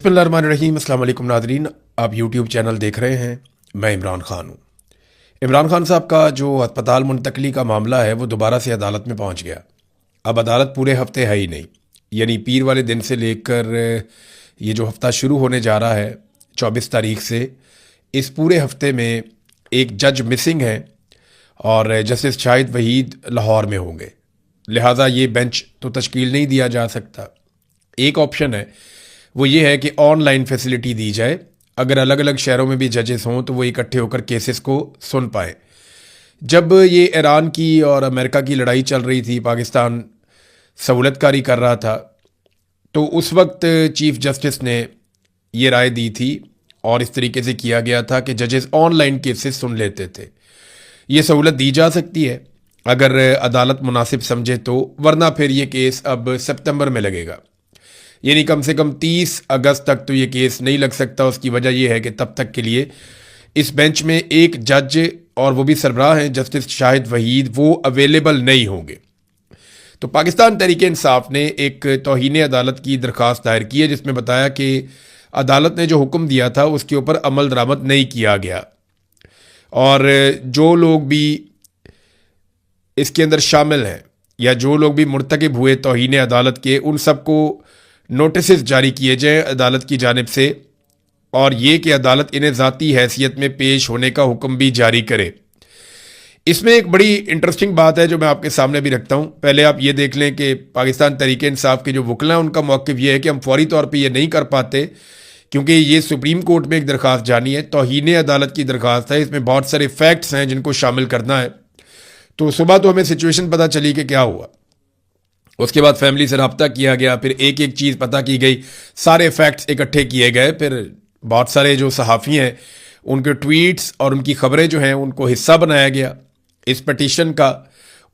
बिस्मिल्लाहिर्रहमानिर्रहीम। अस्सलाम वालेकुम नाज़रीन, आप यूट्यूब चैनल देख रहे हैं। मैं इमरान ख़ान हूँ। इमरान ख़ान साहब का जो अस्पताल मुंतकली का मामला है वो दोबारा से अदालत में पहुँच गया। अब अदालत पूरे हफ्ते है ही नहीं, यानी पीर वाले दिन से लेकर ये जो हफ्ता शुरू होने जा रहा है 24 तारीख से, इस पूरे हफ्ते में एक जज मिसिंग है और जस्टिस शाहिद वहीद लाहौर में होंगे। लिहाजा ये बेंच तो तश्कील नहीं दिया जा सकता। एक ऑप्शन है, वो ये है कि ऑनलाइन फैसिलिटी दी जाए। अगर अलग अलग शहरों में भी जजेस हों तो वो इकट्ठे होकर केसेस को सुन पाएँ। जब ये ईरान की और अमेरिका की लड़ाई चल रही थी, पाकिस्तान सहूलतकारी कर रहा था, तो उस वक्त चीफ जस्टिस ने ये राय दी थी और इस तरीके से किया गया था कि जजेस ऑनलाइन केसेस सुन लेते थे। ये सहूलत दी जा सकती है अगर अदालत मुनासिब समझे तो, वरना फिर ये केस अब सितंबर में लगेगा। यानी कम से कम 30 अगस्त तक तो ये केस नहीं लग सकता। उसकी वजह यह है कि तब तक के लिए इस बेंच में एक जज, और वो भी सरबराह हैं जस्टिस शाहिद वहीद, वो अवेलेबल नहीं होंगे। तो पाकिस्तान तहरीक इंसाफ ने एक तौहीन अदालत की दरख्वास्त दायर की है, जिसमें बताया कि अदालत ने जो हुक्म दिया था उसके ऊपर अमल दरामद नहीं किया गया, और जो लोग भी इसके अंदर शामिल हैं या जो लोग भी मुर्तकिब हुए तौहीन अदालत के, उन सबको नोटिस जारी किए जाएँ अदालत की जानिब से, और ये कि अदालत इन्हें ज़ाती हैसियत में पेश होने का हुक्म भी जारी करे। इसमें एक बड़ी इंटरेस्टिंग बात है जो मैं आपके सामने भी रखता हूँ। पहले आप ये देख लें कि पाकिस्तान तहरीक इंसाफ के जो वकला हैं उनका मौक़िफ़ ये है कि हम फौरी तौर पर यह नहीं कर पाते, क्योंकि ये सुप्रीम कोर्ट में एक दरख्वास्त जानी है, तौहीन अदालत की दरख्वास्त है, इसमें बहुत सारे फैक्ट्स हैं जिनको शामिल करना है। तो सुबह तो हमें सिचुएशन पता चली कि क्या हुआ, उसके बाद फैमिली से रब्ता किया गया, फिर एक एक चीज़ पता की गई, सारे फैक्ट्स इकट्ठे किए गए, फिर बहुत सारे जो सहाफ़ी हैं उनके ट्वीट्स और उनकी ख़बरें जो हैं उनको हिस्सा बनाया गया इस पटिशन का।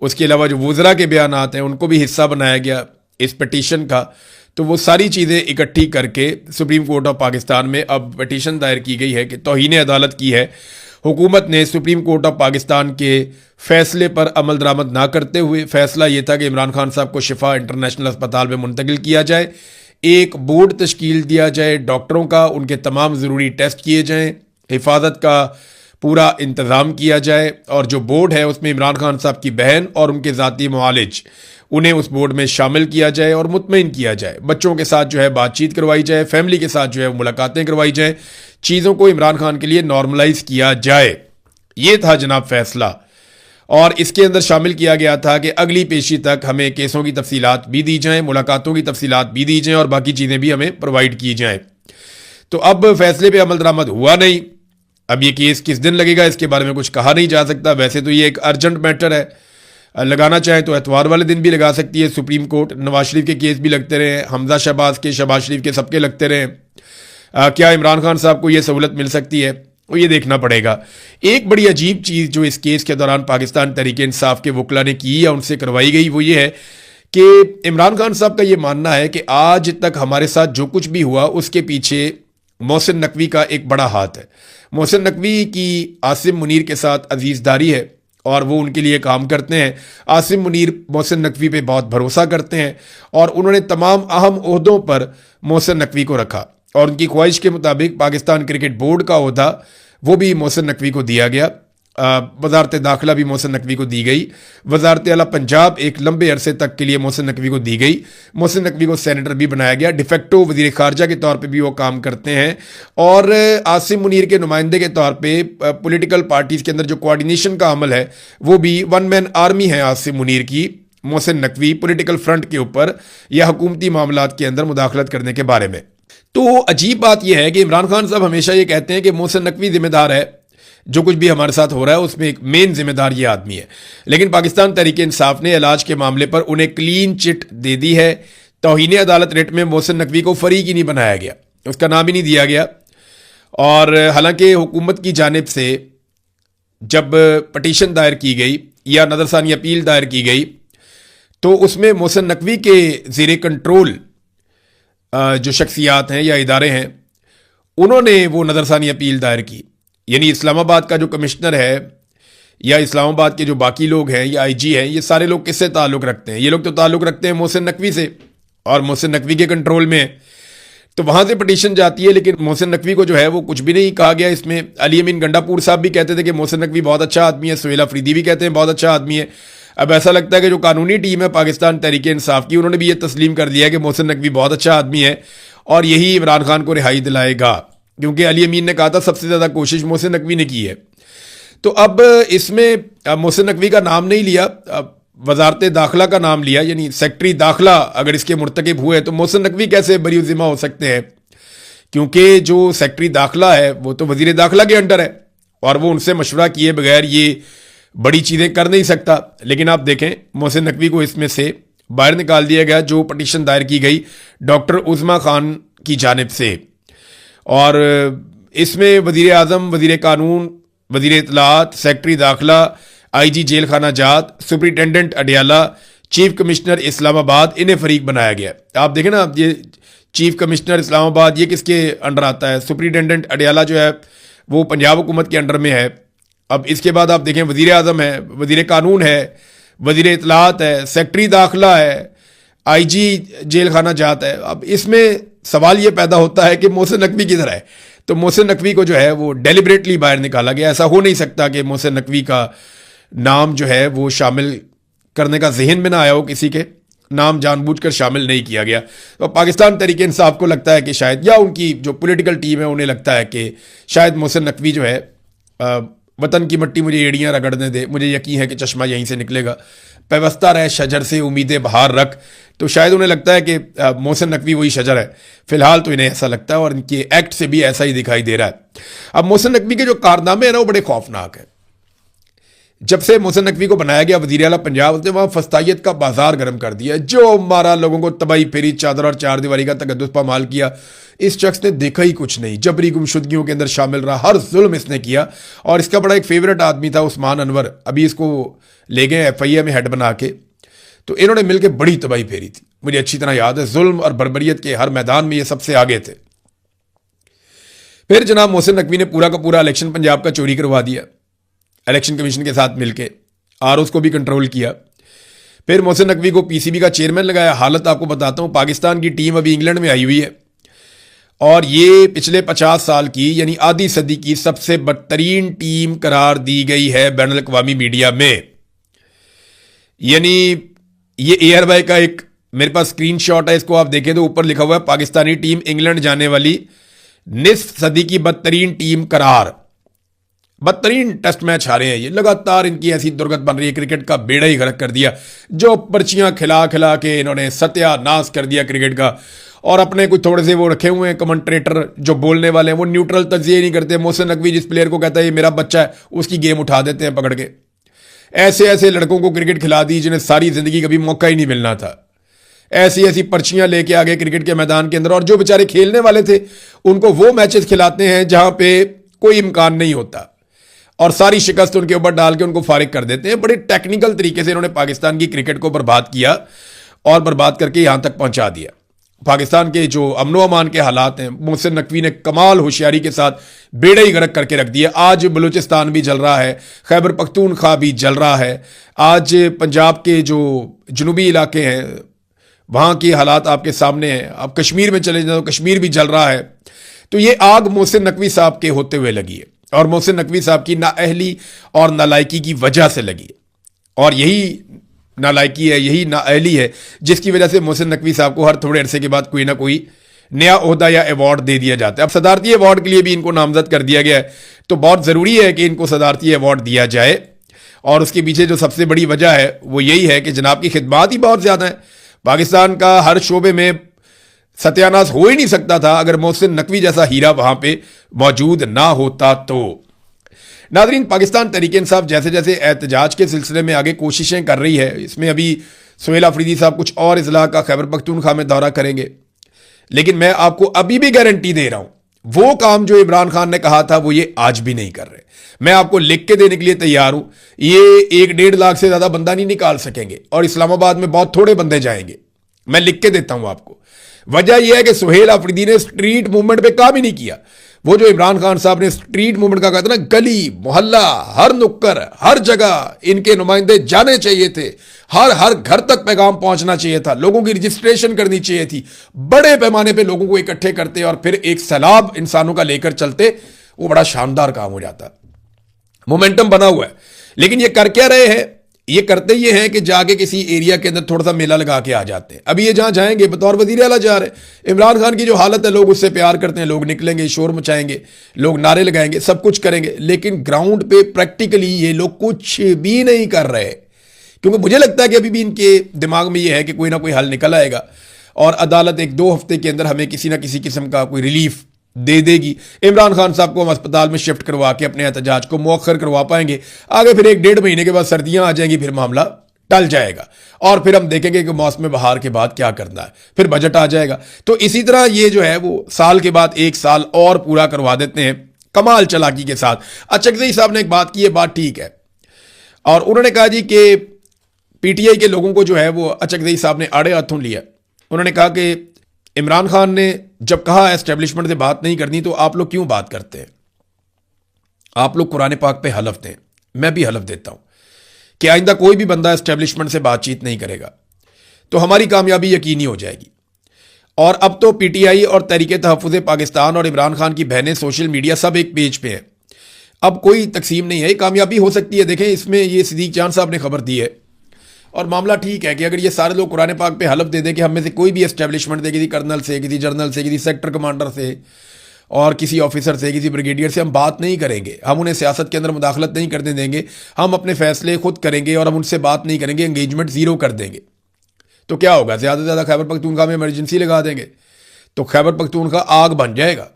उसके अलावा जो वज़रा के बयानात हैं उनको भी हिस्सा बनाया गया इस पटिशन का। तो वो सारी चीज़ें इकट्ठी करके सुप्रीम कोर्ट ऑफ पाकिस्तान में अब पटिशन दायर की गई है कि तौहीन अदालत की है। हुकूमत ने सुप्रीम कोर्ट ऑफ पाकिस्तान के फैसले पर अमल दरामद ना करते हुए, फैसला ये था कि इमरान खान साहब को शिफा इंटरनेशनल अस्पताल में मुंतकिल किया जाए, एक बोर्ड तश्कील दिया जाए डॉक्टरों का, उनके तमाम ज़रूरी टेस्ट किए जाएँ, हिफाजत का पूरा इंतज़ाम किया जाए, और जो बोर्ड है उसमें इमरान खान साहब की बहन और उनके ज़ाती मुआलिज, उन्हें उस बोर्ड में शामिल किया जाए और मुतमईन किया जाए। बच्चों के साथ जो है बातचीत करवाई जाए, फैमिली के साथ जो है मुलाकातें करवाई जाए, चीज़ों को इमरान खान के लिए नॉर्मलाइज किया जाए। ये था जनाब फैसला, और इसके अंदर शामिल किया गया था कि अगली पेशी तक हमें केसों की तफसीलात भी दी जाएँ, मुलाकातों की तफसीलात भी दी जाएँ, और बाकी चीज़ें भी हमें प्रोवाइड की जाएँ। तो अब फैसले पे अमल दरामद हुआ नहीं। अब ये केस किस दिन लगेगा इसके बारे में कुछ कहा नहीं जा सकता। वैसे तो ये एक अर्जेंट मैटर है, लगाना चाहें तो एतवार वाले दिन भी लगा सकती है सुप्रीम कोर्ट। नवाज शरीफ के केस भी लगते रहे, हमजा शहबाज के, शहबाज शरीफ के, सबके लगते रहे। क्या इमरान खान साहब को ये सहूलत मिल सकती है, वो ये देखना पड़ेगा। एक बड़ी अजीब चीज़ जो इस केस के दौरान पाकिस्तान तहरीक इंसाफ के वकला ने की या उनसे करवाई गई, वो ये है कि इमरान खान साहब का ये मानना है कि आज तक हमारे साथ जो कुछ भी हुआ उसके पीछे मोहसिन नकवी का एक बड़ा हाथ है। मोहसिन नकवी की आसिम मुनीर के साथ अजीज़दारी है और वो उनके लिए काम करते हैं। आसिम मुनीर मोहसिन नकवी पे बहुत भरोसा करते हैं और उन्होंने तमाम अहम ओहदों पर मोहसिन नकवी को रखा, और उनकी ख्वाहिश के मुताबिक पाकिस्तान क्रिकेट बोर्ड का ओहदा वो भी मोहसिन नकवी को दिया गया। वजारत दाखिला भी मोहसिन नकवी को दी गई। वजारत आला पंजाब एक लंबे अरसे तक के लिए मोहसिन नकवी को दी गई। मोहसिन नकवी को सेनेटर भी बनाया गया, डिफेक्टो वज़ीर ख़ारजा के तौर पे भी वो काम करते हैं। और आसिम मुनीर के नुमाइंदे के तौर पे पॉलिटिकल पार्टीज़ के अंदर जो कोऑर्डिनेशन का अमल है वो भी वन मैन आर्मी है आसिम मुनीर की, मोहसिन नकवी पॉलिटिकल फ्रंट के ऊपर या हुकूमती मामलात के अंदर मुदाखलत करने के बारे में। तो अजीब बात यह है कि इमरान खान साहब हमेशा ये कहते हैं कि मोहसिन नकवी जिम्मेदार है, जो कुछ भी हमारे साथ हो रहा है उसमें एक मेन जिम्मेदार ये आदमी है। लेकिन पाकिस्तान तहरीक इंसाफ ने इलाज के मामले पर उन्हें क्लीन चिट दे दी है। तौहीन अदालत रेट में मोहसिन नकवी को फरीक ही नहीं बनाया गया, उसका नाम ही नहीं दिया गया। और हालांकि हुकूमत की जानिब से जब पटिशन दायर की गई या नज़रसानी अपील दायर की गई तो उसमें मोहसिन नकवी के ज़ेरे कंट्रोल जो शख्सियात हैं या इदारे हैं उन्होंने वो नज़रसानी अपील दायर की। यानी इस्लामाबाद का जो कमिश्नर है या इस्लामाबाद के जो बाकी लोग हैं या आईजी हैं, ये सारे लोग किससे ताल्लुक़ रखते हैं? ये लोग तो ताल्लुक़ रखते हैं मोहसिन नकवी से, और मोहसिन नकवी के कंट्रोल में है। तो वहां से पिटीशन जाती है, लेकिन मोहसिन नकवी को जो है वो कुछ भी नहीं कहा गया इसमें। अली अमीन गंडापुर साहब भी कहते थे कि मोहसिन नकवी बहुत अच्छा आदमी है, सुहेल अफरीदी भी कहते हैं बहुत अच्छा आदमी है। अब ऐसा लगता है कि जो कानूनी टीम है पाकिस्तान तहरीक इंसाफ की, उन्होंने भी ये तस्लीम कर दिया कि मोहसिन नकवी बहुत अच्छा आदमी है और यही इमरान खान को रिहाई दिलाएगा, क्योंकि अली अमीन ने कहा था सबसे ज़्यादा कोशिश मोहसिन नकवी ने की है। तो अब इसमें मोहसिन नकवी का नाम नहीं लिया, वजारत दाखिला का नाम लिया, यानी सेक्रेटरी दाखिला अगर इसके मुर्तकिब हुए तो मोहसिन नकवी कैसे बरी ज़िम्मा हो सकते हैं, क्योंकि जो सेक्रेटरी दाखिला है वो तो वजीर दाखिला के अंडर है और वो उनसे मशवरा किए बगैर ये बड़ी चीज़ें कर नहीं सकता। लेकिन आप देखें मोहसिन नकवी को इसमें से बाहर निकाल दिया गया, जो पटिशन दायर की गई डॉक्टर उज़मा खान की जानिब से, और इसमें वजीर आज़म, वजीर कानून, वजीर इत्तलात, सेक्रेटरी दाखिला, IG जेल खाना जात, superintendent Adiala, chief commissioner Islamabad, इन्हें फरीक बनाया गया। आप देखें ना, ये चीफ कमिश्नर इस्लामाबाद ये किसके अंडर आता है? सुपरिटेंडेंट अडियाला जो है वो पंजाब हुकूमत के अंडर में है। अब इसके बाद आप देखें वजीर आज़म है, वजीर कानून है, वजीर इत्तलात है, सेक्रेटरी दाखिला है, IG जेल खाना जात है। अब इसमें सवाल ये पैदा होता है कि मोहसिन नकवी किधर है? तो मोहसिन नकवी को जो है वो डेलिबरेटली बाहर निकाला गया। ऐसा हो नहीं सकता कि मोहसिन नकवी का नाम जो है वो शामिल करने का जहन में ना आया हो, किसी के नाम जानबूझकर शामिल नहीं किया गया। तो पाकिस्तान तहरीक इंसाफ को लगता है कि शायद, या उनकी जो पॉलिटिकल टीम है उन्हें लगता है कि शायद मोहसिन नकवी जो है वतन की मिट्टी मुझे एड़ियाँ रगड़ने दे, मुझे यकीन है कि चश्मा यहीं से निकलेगा, पैवस्ता रहे शजर से उम्मीदें बहार रख। तो शायद उन्हें लगता है कि मोहसिन नकवी वही शजर है। फिलहाल तो इन्हें ऐसा लगता है और इनके एक्ट से भी ऐसा ही दिखाई दे रहा है। अब मोहसिन नकवी के जो कारनामे हैं ना वो बड़े खौफनाक है। जब से मोहसिन नकवी को बनाया गया वजीर आला पंजाब, उसने वहाँ फस्तायत का बाजार गर्म कर दिया, जो मारा, लोगों को तबाही फेरी, चादर और चार दीवारी का तकद्दुस पामाल किया। इस शख्स ने देखा ही कुछ नहीं, जबरी गुमशुदगियों के अंदर शामिल रहा, हर जुल्म इसने किया। और इसका बड़ा एक फेवरेट आदमी था उस्मान अनवर, अभी इसको ले गए FIA में हेड बना के, तो इन्होंने मिलकर बड़ी तबाही फेरी थी, मुझे अच्छी तरह याद है। जुल्म और बर्बरियत के हर मैदान में ये सबसे आगे थे। फिर जनाब मोहसिन नकवी ने पूरा का पूरा इलेक्शन पंजाब का चोरी करवा दिया इलेक्शन कमीशन के साथ मिलके, और उसको भी कंट्रोल किया। फिर मोहसिन नकवी को PCB का चेयरमैन लगाया। हालत आपको बताता हूँ, पाकिस्तान की टीम अभी इंग्लैंड में आई हुई है और ये पिछले 50 साल की यानी आधी सदी की सबसे बदतरीन टीम करार दी गई है बैनुल अक़वामी मीडिया में। यानी ये एयरबाई का एक मेरे पास स्क्रीनशॉट है, इसको आप देखें तो ऊपर लिखा हुआ है पाकिस्तानी टीम इंग्लैंड जाने वाली निस्फ सदी की बदतरीन टीम करार। बदतरीन टेस्ट मैच हारे हैं ये, लगातार इनकी ऐसी दुर्गत बन रही है, क्रिकेट का बेड़ा ही गर्क कर दिया। जो पर्चियां खिला खिला के इन्होंने सत्यानाश कर दिया क्रिकेट का, और अपने कुछ थोड़े से वो रखे हुए हैं कमेंट्रेटर जो बोलने वाले हैं, वो न्यूट्रल तज्जिए नहीं करते। मोहसिन नकवी जिस प्लेयर को कहता है ये मेरा बच्चा है, उसकी गेम उठा देते हैं पकड़ के। ऐसे ऐसे लड़कों को क्रिकेट खिला दी जिन्हें सारी जिंदगी कभी मौका ही नहीं मिलना था। ऐसी ऐसी पर्चियां लेके आ गए क्रिकेट के मैदान के अंदर, और जो बेचारे खेलने वाले थे उनको वो मैचेस खिलाते हैं जहां पे कोई इम्कान नहीं होता, और सारी शिकस्त उनके ऊपर डाल के उनको फारिग कर देते हैं। बड़े टेक्निकल तरीके से इन्होंने पाकिस्तान की क्रिकेट को बर्बाद किया और बर्बाद करके यहां तक पहुंचा दिया। पाकिस्तान के जो अमनो अमान के हालात हैं, मोहसिन नकवी ने कमाल होशियारी के साथ बेड़ा ही गर्क करके रख दिया। आज बलूचिस्तान भी जल रहा है, खैबर पख्तूनख्वा भी जल रहा है, आज पंजाब के जो जनूबी इलाके हैं वहां की हालात आपके सामने हैं। आप कश्मीर में चले जाओ, कश्मीर भी जल रहा है। तो ये आग मोहसिन नकवी साहब के होते हुए लगी है, और मोहसिन नकवी साहब की नाअहली और नालायकी की वजह से लगी है। और यही नालायकी है, यही नाअहली है जिसकी वजह से मोहसिन नकवी साहब को हर थोड़े अरसे के बाद कोई ना कोई नया ओहदा या अवार्ड दे दिया जाता है। अब सदारती अवार्ड के लिए भी इनको नामजद कर दिया गया है, तो बहुत ज़रूरी है कि इनको सदारती अवार्ड दिया जाए। और उसके पीछे जो सबसे बड़ी वजह है वो यही है कि जनाब की खिदमात ही बहुत ज़्यादा है। पाकिस्तान का हर शोबे में सत्यानाश हो ही नहीं सकता था अगर मोहसिन नकवी जैसा हीरा वहां पे मौजूद ना होता। तो नाज़रीन, पाकिस्तान तहरीक इंसाफ जैसे जैसे एहतजाज के सिलसिले में आगे कोशिशें कर रही है, इसमें अभी सुहेल अफरीदी साहब कुछ और इजला का खैबर पख्तूनख्वा में दौरा करेंगे, लेकिन मैं आपको अभी भी गारंटी दे रहा हूं वो काम जो इमरान खान ने कहा था वो ये आज भी नहीं कर रहे। मैं आपको लिख के देने के लिए तैयार हूं, ये 1-1.5 लाख से ज्यादा बंदा नहीं निकाल सकेंगे, और इस्लामाबाद में बहुत थोड़े बंदे जाएंगे। मैं लिख के देता हूं आपको। वजह यह है कि सुहेल अफरीदी ने स्ट्रीट मूवमेंट पे काम ही नहीं किया। वो जो इमरान खान साहब ने स्ट्रीट मूवमेंट का कहा था ना, गली मोहल्ला हर नुक्कर हर जगह इनके नुमाइंदे जाने चाहिए थे, हर हर घर तक पैगाम पहुंचना चाहिए था, लोगों की रजिस्ट्रेशन करनी चाहिए थी, बड़े पैमाने पे लोगों को इकट्ठे करते और फिर एक सैलाब इंसानों का लेकर चलते, वो बड़ा शानदार काम हो जाता। मोमेंटम बना हुआ है। लेकिन ये कर क्या रहे हैं? ये करते ये हैं कि जाके किसी एरिया के अंदर थोड़ा सा मेला लगा के आ जाते हैं। अभी ये जहां जाएंगे बतौर वजीर आला जा रहे हैं। इमरान खान की जो हालत है, लोग उससे प्यार करते हैं, लोग निकलेंगे, शोर मचाएंगे, लोग नारे लगाएंगे, सब कुछ करेंगे, लेकिन ग्राउंड पे प्रैक्टिकली ये लोग कुछ भी नहीं कर रहे। क्योंकि मुझे लगता है कि अभी भी इनके दिमाग में ये है कि कोई ना कोई हल निकल आएगा और अदालत 1-2 हफ्ते के अंदर हमें किसी ना किसी किस्म का कोई रिलीफ दे देगी। इमरान खान साहब को हम अस्पताल में शिफ्ट करवा के अपने एहतजाज को मौखर करवा पाएंगे। आगे फिर 1-1.5 महीने के बाद सर्दियां आ जाएंगी, फिर मामला टल जाएगा और फिर हम देखेंगे कि मौसम बहार के बाद क्या करना है, फिर बजट आ जाएगा। तो इसी तरह ये जो है वो साल के बाद 1 साल और पूरा करवा देते हैं कमाल चालाकी के साथ। अचकज़ई साहब ने एक बात की है, बात ठीक है, और उन्होंने कहा जी कि पीटीआई के लोगों को जो है वो अचकज़ई साहब ने आड़े हाथों लिया। उन्होंने कहा कि इमरान खान ने जब कहा एस्टेब्लिशमेंट से बात नहीं करनी, तो आप लोग क्यों बात करते हैं? आप लोग कुरान पाक पे हलफ दें, मैं भी हलफ देता हूं कि आइंदा कोई भी बंदा एस्टेब्लिशमेंट से बातचीत नहीं करेगा, तो हमारी कामयाबी यकीनी हो जाएगी। और अब तो पीटीआई और तहरीके तहफ़्फ़ुज़ पाकिस्तान और इमरान खान की बहनें सोशल मीडिया सब एक पेज पे है। अब कोई तकसीम नहीं है, कामयाबी हो सकती है। देखें, इसमें ये सिद्दीक चांद साहब ने खबर दी है और मामला ठीक है कि अगर ये सारे लोग कुरान पाक पे हलफ दे दें कि हम में से कोई भी एस्टेब्लिशमेंट दे, किसी कर्नल से, किसी जनरल से, किसी सेक्टर कमांडर से और किसी ऑफिसर से, किसी ब्रिगेडियर से हम बात नहीं करेंगे, हम उन्हें सियासत के अंदर मुदाखलत नहीं करने देंगे, हम अपने फैसले खुद करेंगे और हम उनसे बात नहीं करेंगे, एंगेजमेंट ज़ीरो कर देंगे, तो क्या होगा? ज़्यादा से ज़्यादा खैबर पख्तूनख्वा में इमरजेंसी लगा देंगे, तो खैबर पख्तूनख्वा आग बन जाएगा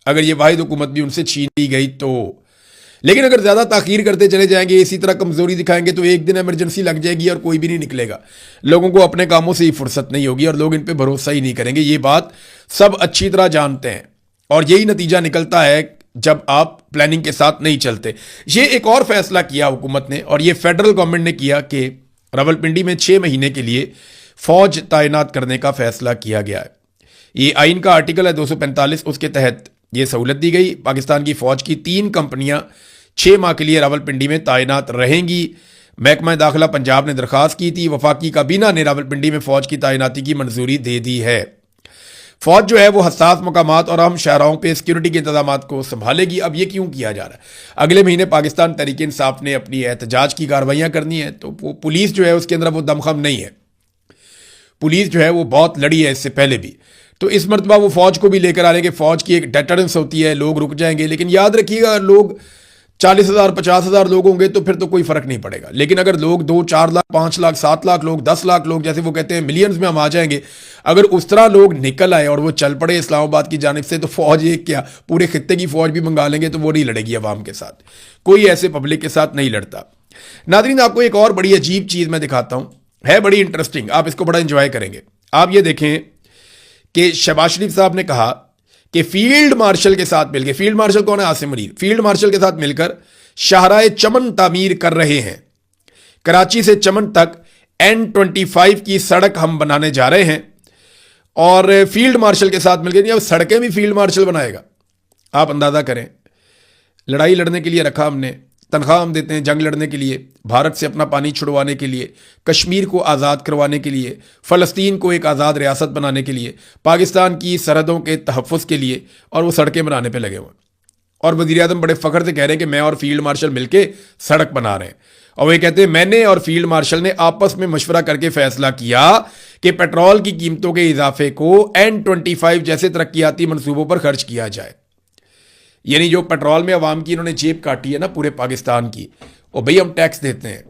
अगर ये वाहिद हुकूमत भी उनसे छीन ली गई तो। लेकिन अगर ज़्यादा ताख़ीर करते चले जाएंगे, इसी तरह कमज़ोरी दिखाएंगे, तो एक दिन इमरजेंसी लग जाएगी और कोई भी नहीं निकलेगा। लोगों को अपने कामों से ही फुर्सत नहीं होगी और लोग इन पे भरोसा ही नहीं करेंगे। ये बात सब अच्छी तरह जानते हैं और यही नतीजा निकलता है जब आप प्लानिंग के साथ नहीं चलते। ये एक और फैसला किया हुकूमत ने, और ये फेडरल गवर्नमेंट ने किया कि रावलपिंडी में 6 महीने के लिए फ़ौज तैनात करने का फैसला किया गया है। ये आइन का आर्टिकल है 245, उसके तहत ये सहूलत दी गई। पाकिस्तान की फ़ौज की 3 कंपनियां 6 माह के लिए रावलपिंडी में तैनात रहेंगी। महकमा दाखिला पंजाब ने दरख्वास्त की थी, वफाकी काबीना ने रावलपिंडी में फ़ौज की तैनाती की मंजूरी दे दी है। फ़ौज जो है वो हसास मकामात और अहम शहरों पे सिक्योरिटी के इंतजाम को संभालेगी। अब ये क्यों किया जा रहा है? अगले महीने पाकिस्तान तहरीक इंसाफ ने अपनी एहतजाज की कार्रवाइयाँ करनी है, तो वो पुलिस जो है उसके अंदर वो दमखम नहीं है। पुलिस जो है वो बहुत लड़ी है इससे पहले भी, तो इस मरतबा वो फ़ौज को भी लेकर आ रहे हैं कि फ़ौज की एक डेटरेंस होती है, लोग रुक जाएंगे। लेकिन याद रखिएगा, लोग 40,000 50,000 लोग होंगे तो फिर तो कोई फ़र्क नहीं पड़ेगा। लेकिन अगर लोग 2 4 लाख 5 लाख 7 लाख लोग 10 लाख लोग, जैसे वो कहते हैं मिलियंस में हम आ जाएंगे, अगर उस तरह लोग निकल आए और वो चल पड़े इस्लामाबाद की जानिब से, तो फ़ौज एक क्या पूरे खित्ते की फ़ौज भी मंगा लेंगे तो वो नहीं लड़ेगी अवाम के साथ। कोई ऐसे पब्लिक के साथ नहीं लड़ता। नाज़रीन, आपको एक और बड़ी अजीब चीज़ मैं दिखाता हूँ, है बड़ी इंटरेस्टिंग, आप इसको बड़ा इंजॉय करेंगे। आप ये देखें कि शहबाज शरीफ साहब ने कहा कि फील्ड मार्शल के साथ मिलकर, फील्ड मार्शल कौन है? आसिम मुनीर। फील्ड मार्शल के साथ मिलकर शाहराए चमन तामीर कर रहे हैं। कराची से चमन तक N25 की सड़क हम बनाने जा रहे हैं और फील्ड मार्शल के साथ मिलकर, अब सड़कें भी फील्ड मार्शल बनाएगा। आप अंदाजा करें, लड़ाई लड़ने के लिए रखा हमने, तनख्वाह हम देते हैं जंग लड़ने के लिए, भारत से अपना पानी छुड़वाने के लिए, कश्मीर को आज़ाद करवाने के लिए, फ़लस्तीन को एक आज़ाद रियासत बनाने के लिए, पाकिस्तान की सरहदों के तहफ़्फ़ुज़ के लिए, और वो सड़कें बनाने पे लगे हुए। और वज़ीर-ए-आज़म बड़े फ़ख्र से कह रहे हैं कि मैं और फील्ड मार्शल मिलके सड़क बना रहे हैं। और वे कहते हैं मैंने और फील्ड मार्शल ने आपस में मशवरा करके फ़ैसला किया कि पेट्रोल की कीमतों के इजाफे को N25 जैसे तरक्याती मनसूबों पर खर्च किया जाए। यानी जो पेट्रोल में अवाम की इन्होंने जेब काटी है ना पूरे पाकिस्तान की, और भाई हम टैक्स देते हैं,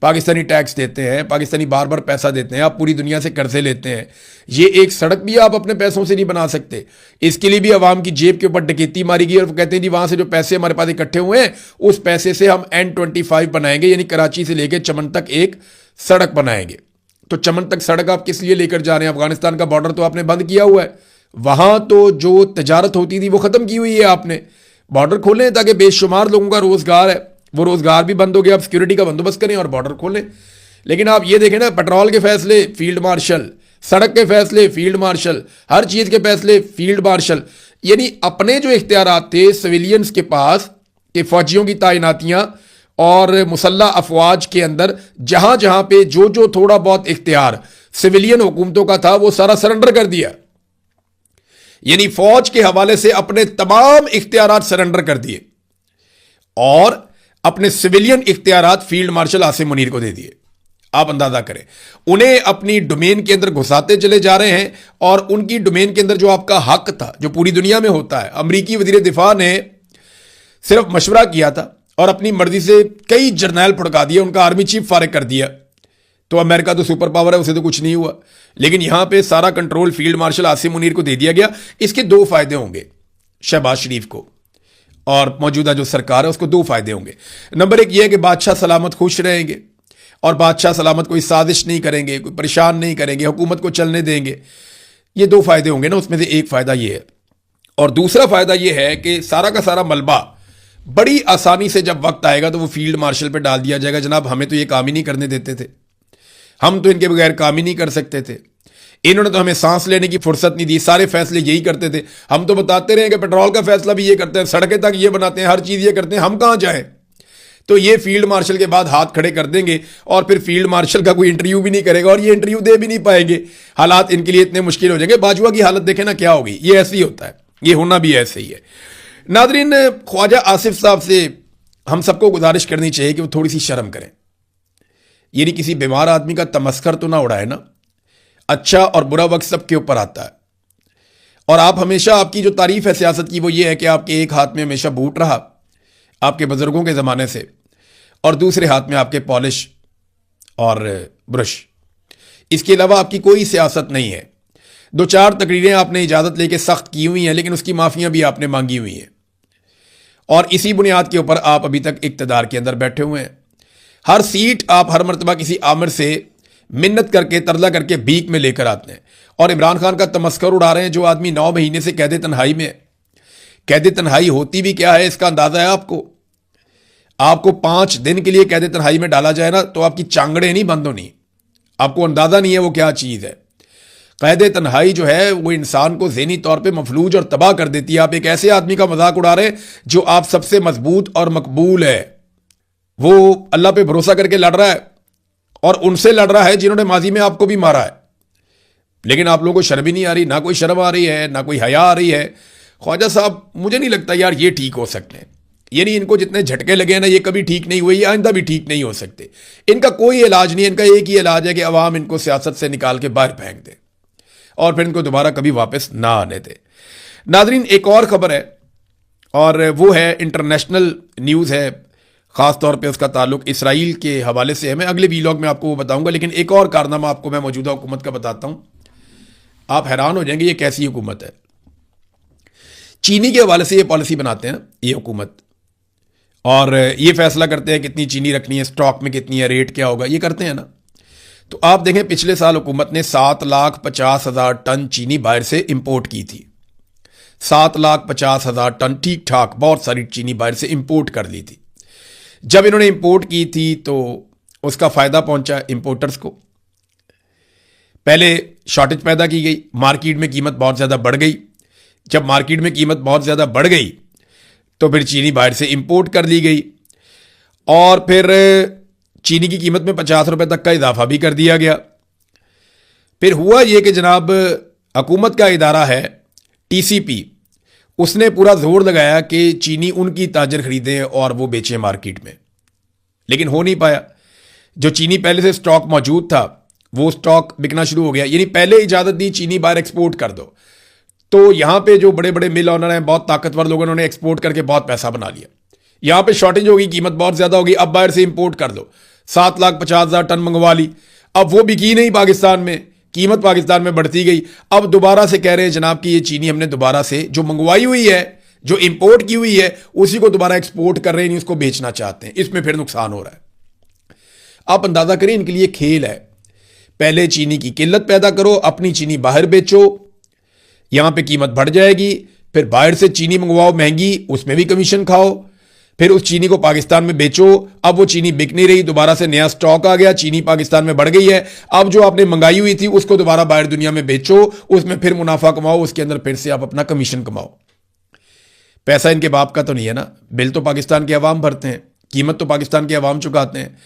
पाकिस्तानी टैक्स देते हैं, पाकिस्तानी बार बार पैसा देते हैं, आप पूरी दुनिया से कर्जे लेते हैं। ये एक सड़क भी आप अपने पैसों से नहीं बना सकते, इसके लिए भी अवाम की जेब के ऊपर डकैती मारी गई। और वो कहते हैं जी वहाँ से जो पैसे हमारे पास इकट्ठे हुए हैं उस पैसे से हम N25 बनाएंगे, यानी कराची से लेकर चमन तक एक सड़क बनाएंगे। तो चमन तक सड़क आप किस लिए लेकर जा रहे हैं? अफगानिस्तान का बॉर्डर तो आपने बंद किया हुआ है, वहाँ तो जो तजारत होती थी वो ख़त्म की हुई है आपने। बॉर्डर खोलें ताकि बेशुमार लोगों का रोज़गार है, वो रोज़गार भी बंद हो गया। आप सिक्योरिटी का बंदोबस्त करें और बॉर्डर खोलें। लेकिन आप ये देखें ना, पेट्रोल के फैसले फील्ड मार्शल, सड़क के फैसले फील्ड मार्शल, हर चीज़ के फैसले फील्ड मार्शल। यानी अपने जो इख्तियारात थे सिविलियंस के पास कि फौजियों की तैनातियां और मुसल्ला अफवाज के अंदर जहां जहां पे जो जो थोड़ा बहुत इख्तियार सिविलियन हुकूमतों का था वो सारा सरेंडर कर दिया। यानी फौज के हवाले से अपने तमाम इख्तियारात सरेंडर कर दिए और अपने सिविलियन इख्तियारात फील्ड मार्शल आसिम मुनीर को दे दिए। आप अंदाजा करें, उन्हें अपनी डोमेन के अंदर घुसाते चले जा रहे हैं और उनकी डोमेन के अंदर जो आपका हक था, जो पूरी दुनिया में होता है। अमरीकी वजीर दिफा ने सिर्फ मशवरा किया था और अपनी मर्जी से कई जर्नैल फुड़का दिए, उनका आर्मी चीफ फारिग कर दिया। तो अमेरिका तो सुपर पावर है, उसे तो कुछ नहीं हुआ। लेकिन यहां पे सारा control field marshal Asim Munir को दे दिया गया। इसके दो फायदे होंगे शहबाज शरीफ को और मौजूदा जो सरकार है उसको। दो फायदे होंगे। नंबर एक यह है कि बादशाह सलामत खुश रहेंगे और बादशाह सलामत कोई साजिश नहीं करेंगे, कोई परेशान नहीं करेंगे, हुकूमत को चलने देंगे। ये दो फायदे होंगे ना, उसमें से एक फायदा ये है। और दूसरा फायदा ये है कि सारा का सारा मलबा बड़ी आसानी से जब वक्त आएगा तो वो फील्ड मार्शल पे डाल दिया जाएगा। जनाब हमें तो ये काम ही नहीं करने देते थे, हम तो इनके बगैर काम ही नहीं कर सकते थे, इन्होंने तो हमें सांस लेने की फुर्सत नहीं दी, सारे फैसले यही करते थे। हम तो बताते रहे कि पेट्रोल का फैसला भी ये करते हैं, सड़कें तक ये बनाते हैं, हर चीज ये करते हैं, हम कहां जाएं। तो ये फील्ड मार्शल के बाद हाथ खड़े कर देंगे और फिर फील्ड मार्शल का कोई इंटरव्यू भी नहीं करेगा और ये इंटरव्यू दे भी नहीं पाएंगे। हालात इनके लिए इतने मुश्किल हो जाएंगे। बाजुआ की हालत देखें ना क्या होगी। ये ऐसे ही होता है, ये होना भी ऐसे ही है। नादरीन, ख्वाजा आसिफ साहब से हम सबको गुजारिश करनी चाहिए कि वो थोड़ी सी शर्म करें। यानी किसी बीमार आदमी का तमस्कर तो ना उड़ाए ना। अच्छा और बुरा वक्त सबके ऊपर आता है और आप हमेशा, आपकी जो तारीफ है सियासत की वो ये है कि आपके एक हाथ में हमेशा बूट रहा आपके बुजुर्गों के ज़माने से और दूसरे हाथ में आपके पॉलिश और ब्रश। इसके अलावा आपकी कोई सियासत नहीं है। दो चार तकरीरें आपने इजाज़त लेके सख्त की हुई हैं लेकिन उसकी माफ़ियाँ भी आपने मांगी हुई हैं और इसी बुनियाद के ऊपर आप अभी तक इक़्तिदार के अंदर बैठे हुए हैं। हर सीट आप हर मरतबा किसी आमिर से मिन्नत करके, तरला करके भीख में लेकर आते हैं और इमरान खान का तमस्कर उड़ा रहे हैं। जो आदमी 9 महीने से कैद तन्हाई में है। कैद तन्हाई होती भी क्या है इसका अंदाजा है आपको? आपको 5 दिन के लिए कैद तन्हाई में डाला जाए ना तो आपकी चांगड़ें नहीं बंद होनी। आपको अंदाजा नहीं है वो क्या चीज़ है। कैद तन्हाई जो है वो इंसान को ज़हनी तौर पे मफलूज और तबाह कर देती है। आप एक ऐसे आदमी का मजाक उड़ा रहे हैं जो आप सबसे मजबूत और मकबूल है। वो अल्लाह पे भरोसा करके लड़ रहा है और उनसे लड़ रहा है जिन्होंने माजी में आपको भी मारा है। लेकिन आप लोगों को शर्म ही नहीं आ रही, ना कोई शर्म आ रही है, ना कोई हया आ रही है। ख्वाजा साहब, मुझे नहीं लगता यार ये ठीक हो सकते हैं। यानी इनको जितने झटके लगे हैं ना, ये कभी ठीक नहीं हुए, ये आइंदा भी ठीक नहीं हो सकते। इनका कोई इलाज नहीं है। इनका एक ही इलाज है कि अवाम इनको सियासत से निकाल के बाहर फेंक दे और फिर इनको दोबारा कभी वापस ना आने दे। नाजरीन, एक और खबर है और वो है इंटरनेशनल न्यूज़ है, ख़ास तौर पे उसका ताल्लुक इसराइल के हवाले से है। मैं अगले वीलॉग में आपको वो बताऊंगा, लेकिन एक और कारनामा आपको मैं मौजूदा हुकूमत का बताता हूं। आप हैरान हो जाएंगे ये कैसी हुकूमत है। चीनी के हवाले से ये पॉलिसी बनाते हैं ये हुकूमत और ये फैसला करते हैं कितनी चीनी रखनी है, स्टॉक में कितनी है, रेट क्या होगा, ये करते हैं ना। तो आप देखें पिछले साल हुकूमत ने 7,50,000 टन चीनी बाहर से इंपोर्ट की थी। 7,50,000 टन, ठीक ठाक, बहुत सारी चीनी बाहर से इंपोर्ट कर ली थी। जब इन्होंने इंपोर्ट की थी तो उसका फ़ायदा पहुंचा इंपोर्टर्स को। पहले शॉर्टेज पैदा की गई, मार्केट में कीमत बहुत ज़्यादा बढ़ गई। जब मार्केट में कीमत बहुत ज़्यादा बढ़ गई तो फिर चीनी बाहर से इंपोर्ट कर ली गई और फिर चीनी की कीमत में 50 रुपए तक का इजाफा भी कर दिया गया। फिर हुआ ये कि जनाब हुकूमत का इदारा है TCP, उसने पूरा जोर लगाया कि चीनी उनकी ताजर खरीदें और वो बेचें मार्केट में, लेकिन हो नहीं पाया। जो चीनी पहले से स्टॉक मौजूद था वो स्टॉक बिकना शुरू हो गया। यानी पहले इजाज़त दी चीनी बाहर एक्सपोर्ट कर दो, तो यहां पे जो बड़े बड़े मिल ओनर हैं, बहुत ताकतवर लोगों ने एक्सपोर्ट करके बहुत पैसा बना लिया। यहां पे शॉर्टेज होगी, कीमत बहुत ज्यादा होगी, अब बाहर से इंपोर्ट कर दो। 7,50,000 टन मंगवा ली, अब वो बिकी नहीं पाकिस्तान में, कीमत पाकिस्तान में बढ़ती गई। अब दोबारा से कह रहे हैं जनाब कि ये चीनी हमने दोबारा से जो मंगवाई हुई है, जो इंपोर्ट की हुई है, उसी को दोबारा एक्सपोर्ट कर रहे हैं, नहीं उसको बेचना चाहते हैं। इसमें फिर नुकसान हो रहा है। आप अंदाजा करें, इनके लिए खेल है। पहले चीनी की किल्लत पैदा करो, अपनी चीनी बाहर बेचो, यहां पे कीमत बढ़ जाएगी। फिर बाहर से चीनी मंगवाओ महंगी, उसमें भी कमीशन खाओ, फिर उस चीनी को पाकिस्तान में बेचो। अब वो चीनी बिक नहीं रही, दोबारा से नया स्टॉक आ गया, चीनी पाकिस्तान में बढ़ गई है। अब जो आपने मंगाई हुई थी उसको दोबारा बाहर दुनिया में बेचो, उसमें फिर मुनाफा कमाओ, उसके अंदर फिर से आप अपना कमीशन कमाओ। पैसा इनके बाप का तो नहीं है ना, बिल तो पाकिस्तान के अवाम भरते हैं, कीमत तो पाकिस्तान के अवाम चुकाते हैं।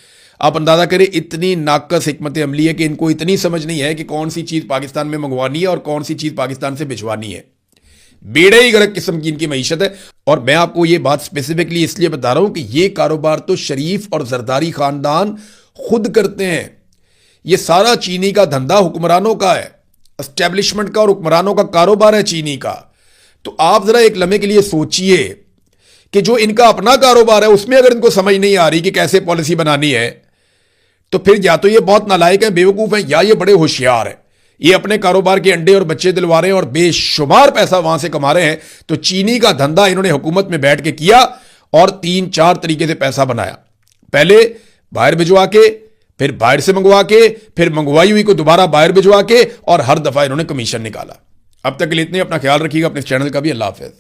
आप अंदाजा करें इतनी नाकस हिकमत अमली है कि इनको इतनी समझ नहीं है कि कौन सी चीज़ पाकिस्तान में मंगवानी है और कौन सी चीज़ पाकिस्तान से भिजवानी है। बेड़े ही गलत किस्म की इनकी मईशत है। और मैं आपको ये बात स्पेसिफिकली इसलिए बता रहा हूं कि ये कारोबार तो शरीफ और जरदारी खानदान खुद करते हैं। ये सारा चीनी का धंधा हुक्मरानों का है, एस्टेब्लिशमेंट का और हुक्मरानों का कारोबार है चीनी का। तो आप जरा एक लम्हे के लिए सोचिए कि जो इनका अपना कारोबार है उसमें अगर इनको समझ नहीं आ रही कि कैसे पॉलिसी बनानी है, तो फिर या तो ये बहुत नालायक हैं, बेवकूफ हैं, या ये बड़े होशियार हैं। ये अपने कारोबार के अंडे और बच्चे दिलवा रहे हैं और बेशुमार पैसा वहां से कमा रहे हैं। तो चीनी का धंधा इन्होंने हुकूमत में बैठ के किया और 3-4 तरीके से पैसा बनाया। पहले बाहर भिजवा के, फिर बाहर से मंगवा के, फिर मंगवाई हुई को दोबारा बाहर भिजवा के, और हर दफा इन्होंने कमीशन निकाला। अब तक के लिए इतने। अपना ख्याल रखिएगा, अपने चैनल का भी। अल्लाह हाफिज।